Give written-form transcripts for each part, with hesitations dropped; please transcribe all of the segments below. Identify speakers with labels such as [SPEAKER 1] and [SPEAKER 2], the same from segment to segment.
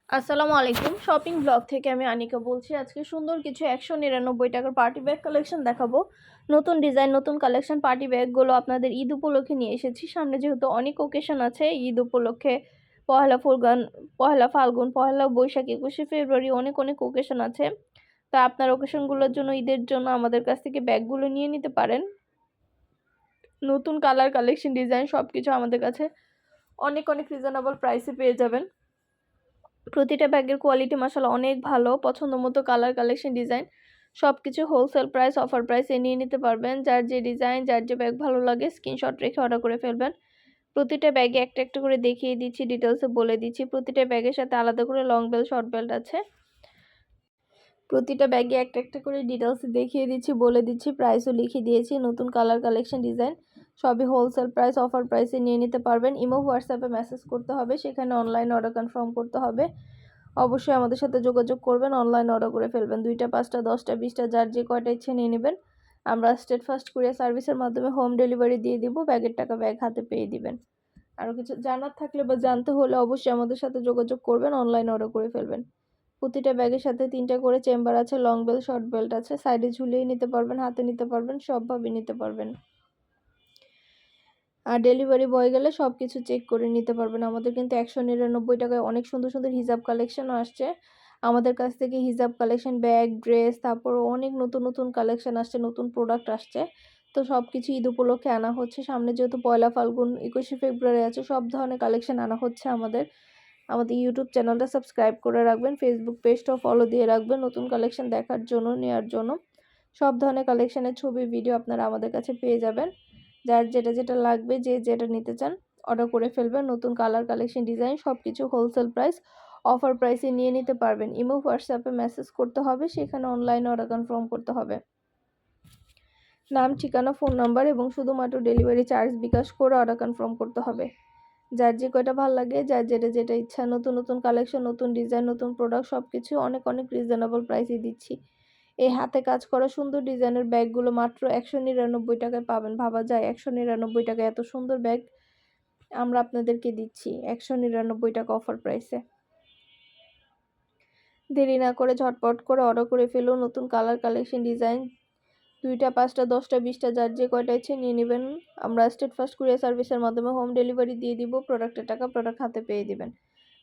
[SPEAKER 1] আসসালামু আলাইকুম। Shopping blog থেকে আমি আনিকা বলছি। আজকে সুন্দর কিছু 199 টাকার পার্টি ব্যাগ কালেকশন দেখাবো। নতুন ডিজাইন, নতুন কালেকশন পার্টি ব্যাগগুলো আপনাদের ঈদ উপলক্ষে নিয়ে এসেছি। সামনে যেহেতু অনেক ওকেশন আছে, ঈদ উপলক্ষে পহেলা ফাল্গুন, পহেলা বৈশাখ, 21শে ফেব্রুয়ারি অনেক অনেক ওকেশন আছে। তা আপনার ওকেশনগুলোর জন্য, ঈদের জন্য আমাদের কাছ থেকে ব্যাগগুলো নিয়ে নিতে পারেন। নতুন কালার, কালেকশন, ডিজাইন সবকিছু আমাদের কাছে অনেক অনেক রিজনেবল প্রাইসে পেয়ে যাবেন। প্রতিটা ব্যাগের কোয়ালিটি মাশাআল্লাহ অনেক ভালো। পছন্দ মতো কালার, কালেকশন, ডিজাইন সবকিছু হোলসেল প্রাইস, অফার প্রাইসে নিয়ে নিতে পারবেন। যার যে ডিজাইন, যার যে ব্যাগ ভালো লাগে স্ক্রিনশট রেখে অর্ডার করে ফেলবেন। প্রতিটা ব্যাগে একটা একটা করে দেখিয়ে দিচ্ছি, ডিটেলসে বলে দিচ্ছি। প্রতিটা ব্যাগের সাথে আলাদা করে লং বেল্ট, শর্ট বেল্ট আছে। প্রতিটা ব্যাগে একটা একটা করে ডিটেলসে দেখিয়ে দিচ্ছি, বলে দিচ্ছি, প্রাইসও লিখে দিয়েছি। নতুন কালার, কালেকশন, ডিজাইন সবই হোলসেল প্রাইস, অফার প্রাইসে নিয়ে নিতে পারবেন। ইমো, হোয়াটসঅ্যাপে মেসেজ করতে হবে, সেখানে অনলাইন অর্ডার কনফার্ম করতে হবে। অবশ্যই আমাদের সাথে যোগাযোগ করবেন, অনলাইন অর্ডার করে ফেলবেন। 2টা, 5টা, 10টা, 20টা যার যে কয়টা ইচ্ছে নিয়ে নেবেন। আমরা স্টেট ফার্স্ট কুরিয়ার সার্ভিসের মাধ্যমে হোম ডেলিভারি দিয়ে দিব। ব্যাগের টাকা ব্যাগ হাতে পেয়ে দিবেন। আরও কিছু জানার থাকলে বা জানতে হলে অবশ্যই আমাদের সাথে যোগাযোগ করবেন, অনলাইন অর্ডার করে ফেলবেন। প্রতিটা ব্যাগের সাথে 3টা করে চেম্বার আছে, লং বেল্ট, শর্ট বেল্ট আছে। সাইডে ঝুলিয়ে নিতে পারবেন, হাতে নিতে পারবেন, সবভাবে নিতে পারবেন। আর ডেলিভারি বয় গেলে সব কিছু চেক করে নিতে পারবেন। আমাদের কিন্তু 199 টাকায় অনেক সুন্দর সুন্দর হিজাব কালেকশনও আসছে। আমাদের কাছ থেকে হিজাব কালেকশন, ব্যাগ, ড্রেস, তারপর অনেক নতুন নতুন কালেকশন আসছে, নতুন প্রোডাক্ট আসছে। তো সব কিছু ঈদ উপলক্ষে আনা হচ্ছে। সামনে যেহেতু পয়লা ফাল্গুন, 21শে ফেব্রুয়ারি আছে, সব ধরনের কালেকশন আনা হচ্ছে। আমাদের ইউটিউব চ্যানেলটা সাবস্ক্রাইব করে রাখবেন, ফেসবুক পেজটাও ফলো দিয়ে রাখবেন নতুন কালেকশন দেখার জন্য, নেওয়ার জন্য। সব ধরনের কালেকশনের ছবি, ভিডিও আপনারা আমাদের কাছে পেয়ে যাবেন। যার যেটা যেটা লাগবে, যে যেটা নিতে চান অর্ডার করে ফেলবেন। নতুন কালার, কালেকশন, ডিজাইন সবকিছু হোলসেল প্রাইস, অফার প্রাইসে নিয়ে নিতে পারবেন। ইমো, হোয়াটসঅ্যাপে মেসেজ করতে হবে, সেখানে অনলাইনে অর্ডার কনফার্ম করতে হবে। নাম, ঠিকানা, ফোন নাম্বার এবং শুধুমাত্র ডেলিভারি চার্জ বিকাশ করে অর্ডার কনফার্ম করতে হবে। যার যে কয়টা ভালো লাগে, যার যেটা যেটা ইচ্ছা, নতুন নতুন কালেকশন, নতুন ডিজাইন, নতুন প্রোডাক্ট সবকিছু অনেক অনেক রিজনেবল প্রাইসে দিচ্ছি। এই হাতে কাজ করা সুন্দর ডিজাইনের ব্যাগগুলো মাত্র 199 টাকায় পাবেন। ভাবা যায় 199 টাকায় এত সুন্দর ব্যাগ আমরা আপনাদেরকে দিচ্ছি 199 টাকা অফার প্রাইসে। দেরি না করে ঝটপট করে অর্ডার করে ফেলুন। নতুন কালার, কালেকশন, ডিজাইন 2টা, 5টা, 10টা, 20টা যার যে কয়টা ইচ্ছে নিয়ে নেবেন। আমরা স্টেট ফার্স্ট কুরিয়ার সার্ভিসের মাধ্যমে হোম ডেলিভারি দিয়ে দিব। প্রোডাক্টের টাকা প্রোডাক্ট হাতে পেয়ে দিবেন।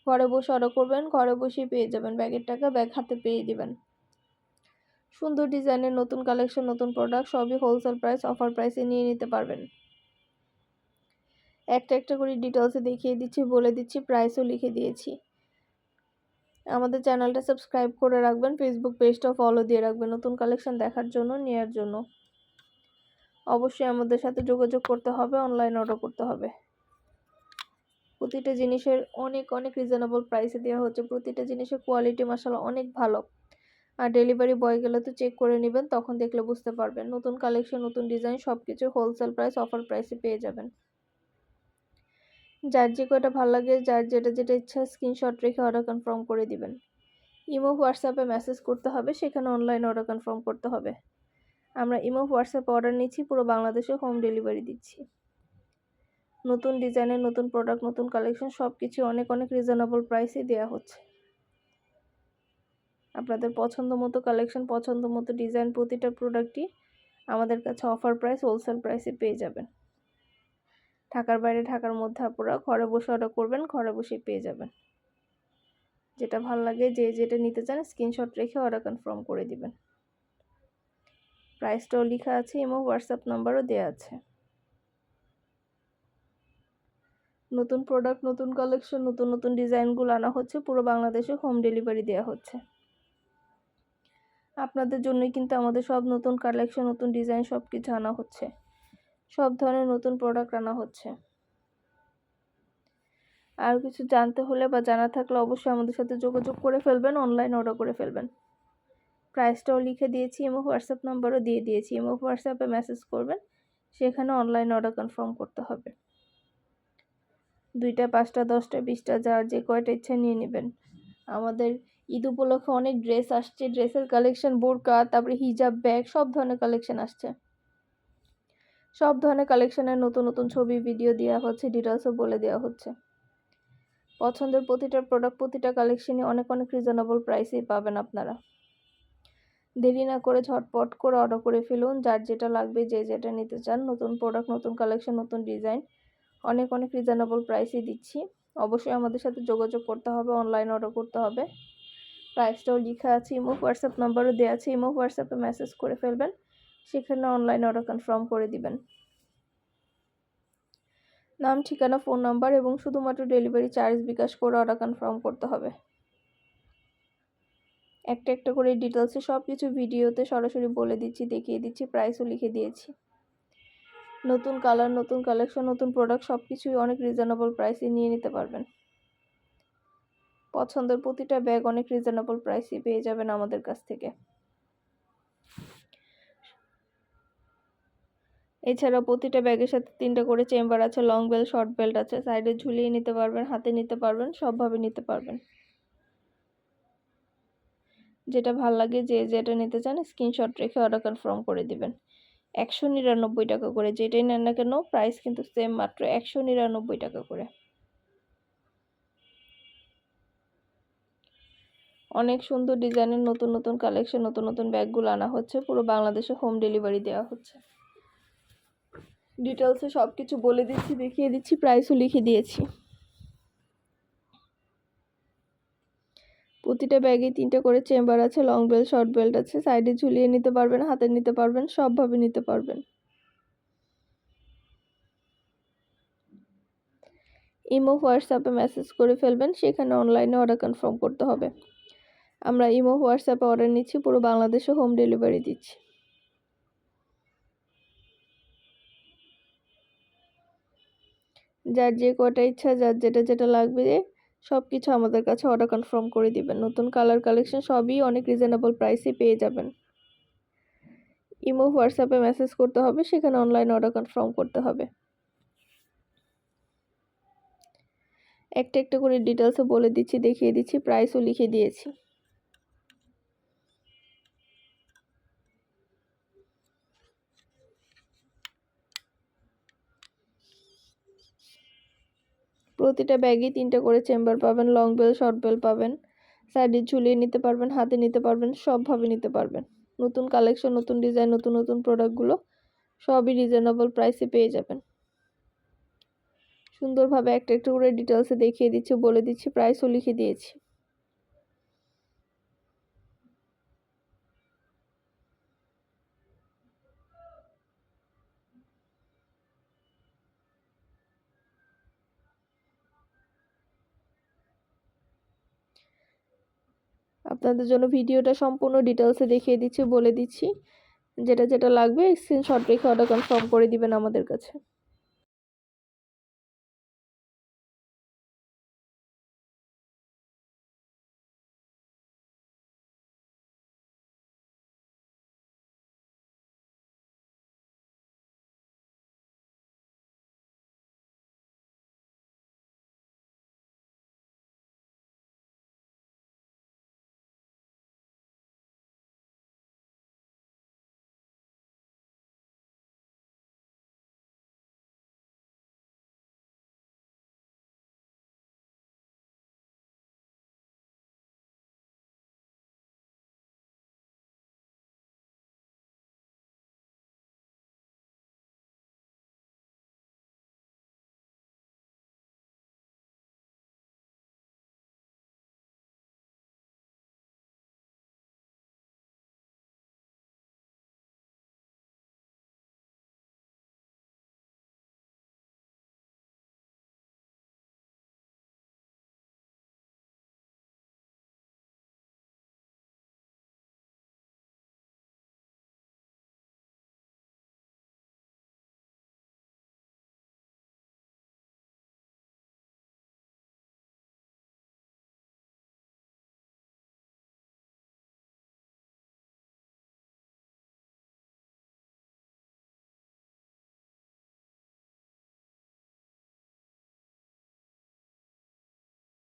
[SPEAKER 1] ঘরে বসে অর্ডার করবেন, ঘরে বসেই পেয়ে যাবেন। ব্যাগের টাকা ব্যাগ হাতে পেয়ে দিবেন। সুন্দর ডিজাইনের নতুন কালেকশন, নতুন প্রোডাক্ট সবই হোলসেল প্রাইস, অফার প্রাইসে নিয়ে নিতে পারবেন। একটা একটা করে ডিটেলসে দেখিয়ে দিচ্ছি, বলে দিচ্ছি, প্রাইসও লিখে দিয়েছি। আমাদের চ্যানেলটা সাবস্ক্রাইব করে রাখবেন, ফেসবুক পেজটাও ফলো দিয়ে রাখবেন নতুন কালেকশন দেখার জন্য, নেওয়ার জন্য। অবশ্যই আমাদের সাথে যোগাযোগ করতে হবে, অনলাইন অর্ডার করতে হবে। প্রতিটা জিনিসের অনেক অনেক রিজনেবল প্রাইসে দেওয়া হচ্ছে। প্রতিটা জিনিসের কোয়ালিটি মাশাআল্লাহ অনেক ভালো। আর ডেলিভারি বয় গেলে তো চেক করে নেবেন, তখন দেখলে বুঝতে পারবেন। নতুন কালেকশন, নতুন ডিজাইন সবকিছু হোলসেল প্রাইস, অফার প্রাইসে পেয়ে যাবেন। যার যে কয়টা ভালো লাগে, যার যেটা যেটা ইচ্ছা স্ক্রিনশট রেখে অর্ডার কনফার্ম করে দিবেন। ইমো, হোয়াটসঅ্যাপে মেসেজ করতে হবে, সেখানে অনলাইন অর্ডার কনফার্ম করতে হবে। আমরা ইমো, হোয়াটসঅ্যাপে অর্ডার নিচ্ছি, পুরো বাংলাদেশে হোম ডেলিভারি দিচ্ছি। নতুন ডিজাইনের নতুন প্রোডাক্ট, নতুন কালেকশন সবকিছু অনেক অনেক রিজনেবল প্রাইসে দেওয়া হচ্ছে। আপনাদের পছন্দ মতো কালেকশন, পছন্দ মতো ডিজাইন, প্রতিটা প্রোডাক্টই আমাদের কাছে অফার প্রাইস, হোলসেল প্রাইসে পেয়ে যাবেন। ঢাকার বাইরে, ঢাকার মধ্যে আপনারা ঘরে বসে অর্ডার করবেন, ঘরে বসে পেয়ে যাবেন। যেটা ভালো লাগে, যে যেটা নিতে চান স্ক্রিনশট রেখে অর্ডার কনফার্ম করে দিবেন। প্রাইসটাও লেখা আছে, এবং হোয়াটসঅ্যাপ নাম্বারও দেওয়া আছে। নতুন প্রোডাক্ট, নতুন কালেকশন, নতুন নতুন ডিজাইনগুলো আনা হচ্ছে, পুরো বাংলাদেশে হোম ডেলিভারি দেওয়া হচ্ছে। আপনাদের জন্যই কিন্তু আমাদের সব নতুন কালেকশন, নতুন ডিজাইন সব কিছু আনা হচ্ছে। সব ধরনের নতুন প্রোডাক্ট আনা হচ্ছে। আর কিছু জানতে হলে বা জানা থাকলে অবশ্যই আমাদের সাথে যোগাযোগ করে ফেলবেন, অনলাইন অর্ডার করে ফেলবেন। প্রাইসটাও লিখে দিয়েছি, এবং হোয়াটসঅ্যাপ নাম্বারও দিয়ে দিয়েছি। এবং হোয়াটসঅ্যাপে মেসেজ করবেন, সেখানে অনলাইন অর্ডার কনফার্ম করতে হবে। 2টা, 5টা, 10টা, 20টা যার যে কয়টা ইচ্ছা নিয়ে নেবেন। আমাদের ঈদ উপলক্ষে অনেক ড্রেস আসছে, ড্রেসের কালেকশন, বোরকা, তারপরে হিজাব, ব্যাগ সব ধরনের কালেকশন আসছে। সব ধরনের কালেকশনের নতুন নতুন ছবি, ভিডিও দেওয়া হচ্ছে, ডিটেলসও বলে দেওয়া হচ্ছে। পছন্দের প্রতিটা প্রোডাক্ট প্রতিটা কালেকশনই অনেক অনেক রিজনেবল প্রাইসেই পাবেন আপনারা। দেরি না করে ঝটপট করে অর্ডার করে ফেলুন, যার যেটা লাগবে যে যেটা নিতে চান। নতুন প্রোডাক্ট, নতুন কালেকশন, নতুন ডিজাইন অনেক অনেক রিজনেবল প্রাইসে দিচ্ছি। অবশ্যই আমাদের সাথে যোগাযোগ করতে হবে, অনলাইন অর্ডার করতে হবে। প্রাইসটাও লেখা আছে, ইমো হোয়াটসঅ্যাপ নাম্বারও দেওয়া আছে। ইমো হোয়াটসঅ্যাপে মেসেজ করে ফেলবেন, সেখানে অনলাইন অর্ডার কনফার্ম করে দিবেন। নাম, ঠিকানা, ফোন নাম্বার এবং শুধুমাত্র ডেলিভারি চার্জ বিকাশ করে অর্ডার কনফার্ম করতে হবে। একটা একটা করে ডিটেলসে সব কিছু ভিডিওতে সরাসরি বলে দিচ্ছি, দেখিয়ে দিচ্ছি, প্রাইসও লিখে দিয়েছি। নতুন কালার, নতুন কালেকশন, নতুন প্রোডাক্ট সব কিছুই অনেক রিজনেবল প্রাইসে নিয়ে নিতে পারবেন। পছন্দের প্রতিটা ব্যাগ অনেক রিজনেবল প্রাইসে পেয়ে যাবেন আমাদের কাছ থেকে। এছাড়া প্রতিটা ব্যাগের সাথে 3টা করে চেম্বার আছে, লং বেল্ট, শর্ট বেল্ট আছে। সাইডে ঝুলিয়ে নিতে পারবেন, হাতে নিতে পারবেন, সবভাবে নিতে পারবেন। যেটা ভাল লাগে, যে যেটা নিতে চান স্ক্রিনশট রেখে অর্ডার কনফার্ম করে দিবেন। 199 টাকা করে, যেটাই নেন না কেন প্রাইস কিন্তু সেম, মাত্র 199 টাকা করে। অনেক সুন্দর ডিজাইনের নতুন নতুন কালেকশন, নতুন নতুন ব্যাগগুলো আনা হচ্ছে। পুরো বাংলাদেশে হোম ডেলিভারি দেওয়া হচ্ছে। ডিটেলসে সব কিছু বলে দিচ্ছি, দেখিয়ে দিচ্ছি, প্রাইসও লিখে দিয়েছি। প্রতিটা ব্যাগে 3টা করে চেম্বার আছে, লং বেল্ট, শর্ট বেল্ট আছে। সাইডে ঝুলিয়ে নিতে পারবেন, হাতে নিতে পারবেন, সবভাবে নিতে পারবেন। ইমো হোয়াটসঅ্যাপে মেসেজ করে ফেলবেন, সেখানে অনলাইনে অর্ডার কনফার্ম করতে হবে। আমরা ইমো হোয়াটসঅ্যাপে অর্ডার নিচ্ছি, পুরো বাংলাদেশে হোম ডেলিভারি দিচ্ছি। যার যে কটা ইচ্ছা, যার যেটা যেটা লাগবে সব কিছু আমাদের কাছে অর্ডার কনফার্ম করে দিবেন। নতুন কালার কালেকশন সবই অনেক রিজনেবল প্রাইসে পেয়ে যাবেন। ইমো হোয়াটসঅ্যাপে মেসেজ করতে হবে, সেখানে অনলাইন অর্ডার কনফার্ম করতে হবে। একটা একটা করে ডিটেলসে বলে দিচ্ছি, দেখিয়ে দিচ্ছি, প্রাইসও লিখে দিয়েছি। প্রতিটা ব্যাগে 3টা করে চেম্বার পাবেন, লং বেল, শর্ট বেল পাবেন। সাইডে ঝুলিয়ে নিতে পারবেন, হাতে নিতে পারবেন, সবভাবে নিতে পারবেন। নতুন কালেকশন, নতুন ডিজাইন, নতুন নতুন প্রোডাক্টগুলো সবই রিজনেবল প্রাইসে পেয়ে যাবেন। সুন্দরভাবে একটা একটা করে ডিটেলসে দেখিয়ে দিচ্ছি, বলে দিচ্ছি, প্রাইসও লিখে দিয়েছি। আপনাদের জন্য ভিডিওটা সম্পূর্ণ ডিটেলসে দেখিয়ে দিচ্ছি, বলে দিচ্ছি। যেটা যেটা লাগবে স্ক্রিনশট রেখে অর্ডার কনফার্ম করে দিবেন আমাদের কাছে।